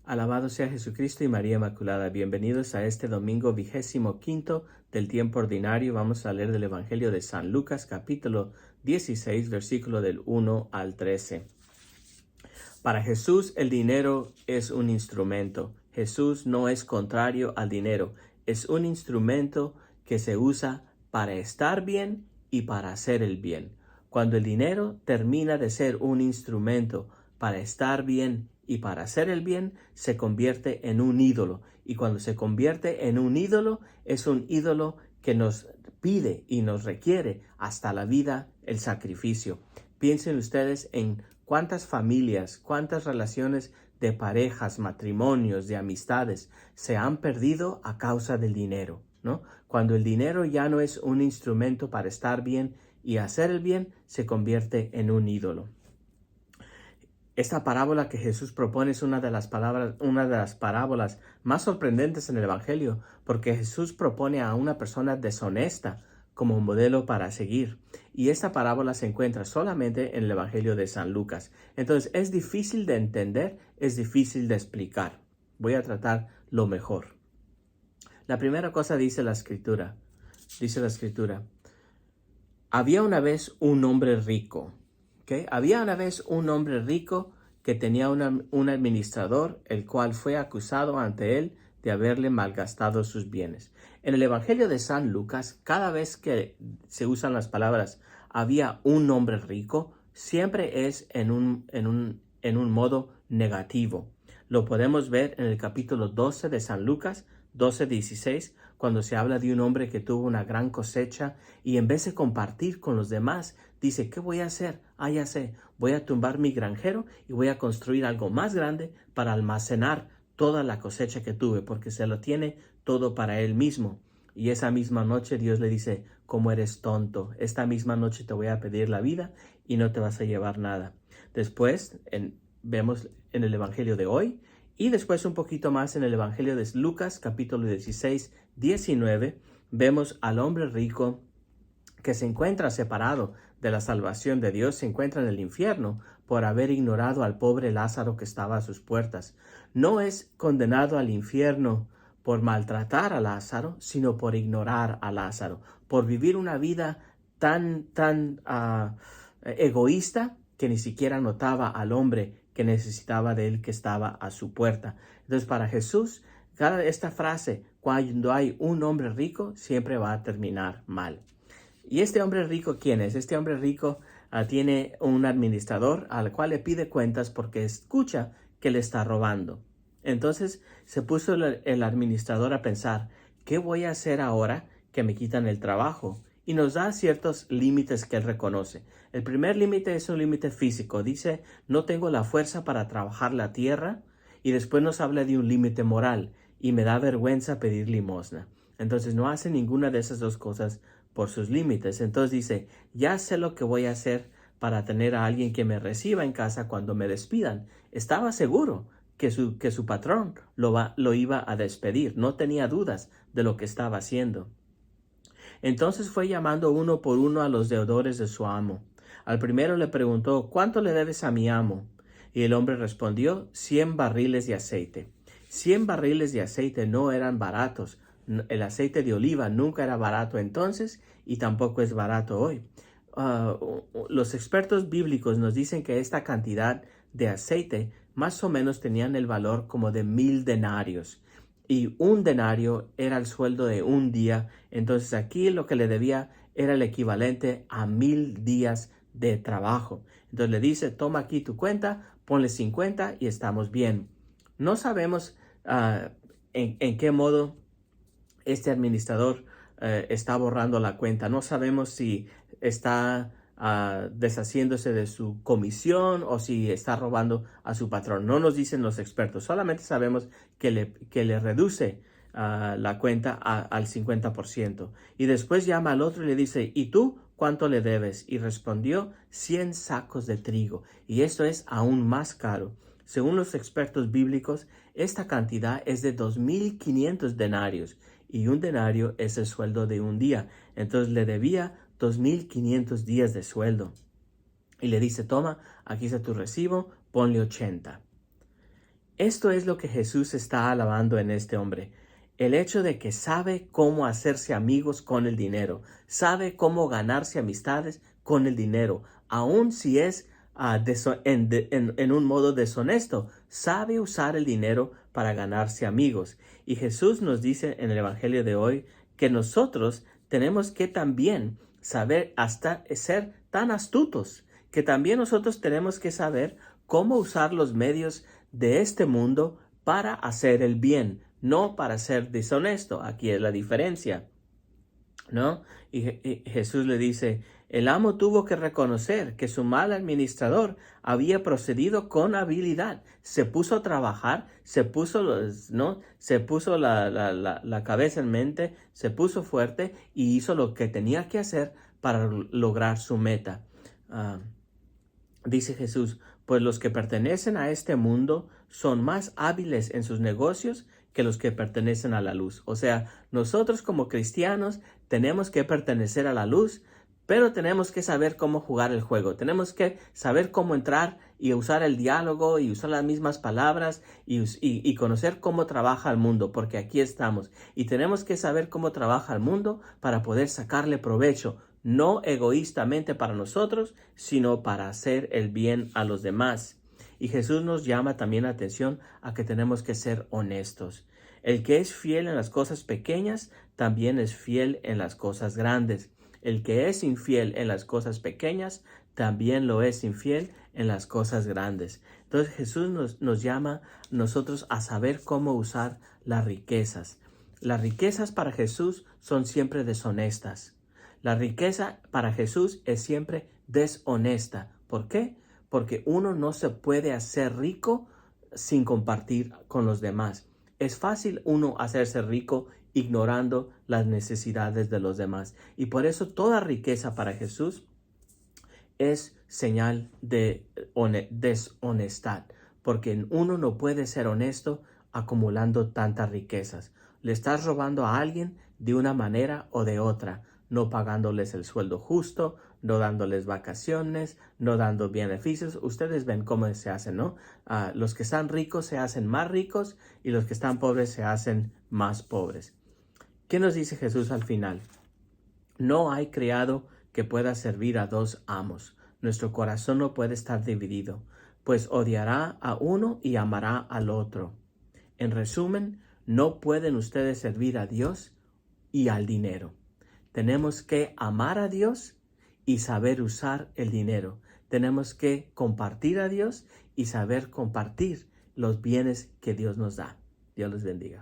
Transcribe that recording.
Alabado sea Jesucristo y María Inmaculada. Bienvenidos a este domingo 25 del tiempo ordinario. Vamos a leer del Evangelio de San Lucas, capítulo 16, versículo del 1 al 13. Para Jesús el dinero es un instrumento. Jesús no es contrario al dinero. Es un instrumento que se usa para estar bien y para hacer el bien. Cuando el dinero termina de ser un instrumento para estar bien y para hacer el bien, se convierte en un ídolo. Y cuando se convierte en un ídolo, es un ídolo que nos pide y nos requiere hasta la vida el sacrificio. Piensen ustedes en cuántas familias, cuántas relaciones de parejas, matrimonios, de amistades se han perdido a causa del dinero, ¿no? Cuando el dinero ya no es un instrumento para estar bien y hacer el bien, se convierte en un ídolo. Esta parábola que Jesús propone es una de las parábolas más sorprendentes en el Evangelio, porque Jesús propone a una persona deshonesta como modelo para seguir. Y esta parábola se encuentra solamente en el Evangelio de San Lucas. Entonces es difícil de entender, es difícil de explicar. Voy a tratar lo mejor. La primera cosa dice la Escritura. Había una vez un hombre rico. ¿Okay? Había una vez un hombre rico que tenía un administrador, el cual fue acusado ante él de haberle malgastado sus bienes. En el Evangelio de San Lucas, cada vez que se usan las palabras había un hombre rico, siempre es en un modo negativo. Lo podemos ver en el capítulo 12 de San Lucas, 12:16, cuando se habla de un hombre que tuvo una gran cosecha y en vez de compartir con los demás, dice, ¿qué voy a hacer? Ya sé, voy a tumbar mi granjero y voy a construir algo más grande para almacenar toda la cosecha que tuve, porque se lo tiene todo para él mismo. Y esa misma noche Dios le dice, ¿cómo eres tonto? Esta misma noche te voy a pedir la vida y no te vas a llevar nada. Después vemos en el Evangelio de hoy y después un poquito más en el Evangelio de Lucas, capítulo 16, 19, vemos al hombre rico que se encuentra separado de la salvación de Dios, se encuentra en el infierno por haber ignorado al pobre Lázaro que estaba a sus puertas. No es condenado al infierno por maltratar a Lázaro, sino por ignorar a Lázaro, por vivir una vida tan egoísta que ni siquiera notaba al hombre que necesitaba de él, que estaba a su puerta. Entonces, para Jesús, esta frase, cuando hay un hombre rico, siempre va a terminar mal. ¿Y este hombre rico quién es? Este hombre rico tiene un administrador al cual le pide cuentas porque escucha que le está robando. Entonces se puso el administrador a pensar, ¿qué voy a hacer ahora que me quitan el trabajo? Y nos da ciertos límites que él reconoce. El primer límite es un límite físico. Dice, no tengo la fuerza para trabajar la tierra. Y después nos habla de un límite moral. Y me da vergüenza pedir limosna. Entonces no hace ninguna de esas dos cosas por sus límites. Entonces dice, ya sé lo que voy a hacer para tener a alguien que me reciba en casa cuando me despidan. Estaba seguro que su patrón lo iba a despedir. No tenía dudas de lo que estaba haciendo. Entonces fue llamando uno por uno a los deudores de su amo. Al primero le preguntó, ¿cuánto le debes a mi amo? Y el hombre respondió, 100 barriles de aceite. 100 barriles de aceite no eran baratos. El aceite de oliva nunca era barato entonces y tampoco es barato hoy. Los expertos bíblicos nos dicen que esta cantidad de aceite más o menos tenían el valor como de 1000 denarios. Y un denario era el sueldo de un día. Entonces aquí lo que le debía era el equivalente a 1000 días de trabajo. Entonces le dice, toma aquí tu cuenta, ponle 50 y estamos bien. No sabemos en qué modo este administrador está borrando la cuenta. No sabemos si está deshaciéndose de su comisión o si está robando a su patrón. No nos dicen los expertos. Solamente sabemos que le reduce la cuenta al 50%. Y después llama al otro y le dice, ¿y tú cuánto le debes? Y respondió, 100 sacos de trigo. Y esto es aún más caro. Según los expertos bíblicos, esta cantidad es de 2500 denarios. Y un denario es el sueldo de un día. Entonces le debía 2500 días de sueldo. Y le dice, toma, aquí está tu recibo, ponle 80. Esto es lo que Jesús está alabando en este hombre. El hecho de que sabe cómo hacerse amigos con el dinero, sabe cómo ganarse amistades con el dinero, aun si es en un modo deshonesto, sabe usar el dinero para ganarse amigos. Y Jesús nos dice en el Evangelio de hoy que nosotros tenemos que también saber hasta ser tan astutos, que también nosotros tenemos que saber cómo usar los medios de este mundo para hacer el bien, no para ser deshonesto. Aquí es la diferencia, ¿no? Y Jesús le dice, el amo tuvo que reconocer que su mal administrador había procedido con habilidad. Se puso a trabajar, ¿no? Se puso la cabeza en mente, se puso fuerte y hizo lo que tenía que hacer para lograr su meta. Dice Jesús, pues los que pertenecen a este mundo son más hábiles en sus negocios que los que pertenecen a la luz. O sea, nosotros como cristianos tenemos que pertenecer a la luz, pero tenemos que saber cómo jugar el juego. Tenemos que saber cómo entrar y usar el diálogo y usar las mismas palabras y conocer cómo trabaja el mundo, porque aquí estamos. Y tenemos que saber cómo trabaja el mundo para poder sacarle provecho, no egoístamente para nosotros, sino para hacer el bien a los demás. Y Jesús nos llama también la atención a que tenemos que ser honestos. El que es fiel en las cosas pequeñas, también es fiel en las cosas grandes. El que es infiel en las cosas pequeñas, también lo es infiel en las cosas grandes. Entonces Jesús nos llama nosotros a saber cómo usar las riquezas. Las riquezas para Jesús son siempre deshonestas. La riqueza para Jesús es siempre deshonesta. ¿Por qué? Porque uno no se puede hacer rico sin compartir con los demás. Es fácil uno hacerse rico ignorando las necesidades de los demás. Y por eso toda riqueza para Jesús es señal de deshonestidad. Porque uno no puede ser honesto acumulando tantas riquezas. Le estás robando a alguien de una manera o de otra, no pagándoles el sueldo justo, no dándoles vacaciones, no dando beneficios. Ustedes ven cómo se hace, ¿no? Los que están ricos se hacen más ricos y los que están pobres se hacen más pobres. ¿Qué nos dice Jesús al final? No hay criado que pueda servir a dos amos. Nuestro corazón no puede estar dividido, pues odiará a uno y amará al otro. En resumen, no pueden ustedes servir a Dios y al dinero. Tenemos que amar a Dios y saber usar el dinero. Tenemos que compartir a Dios y saber compartir los bienes que Dios nos da. Dios les bendiga.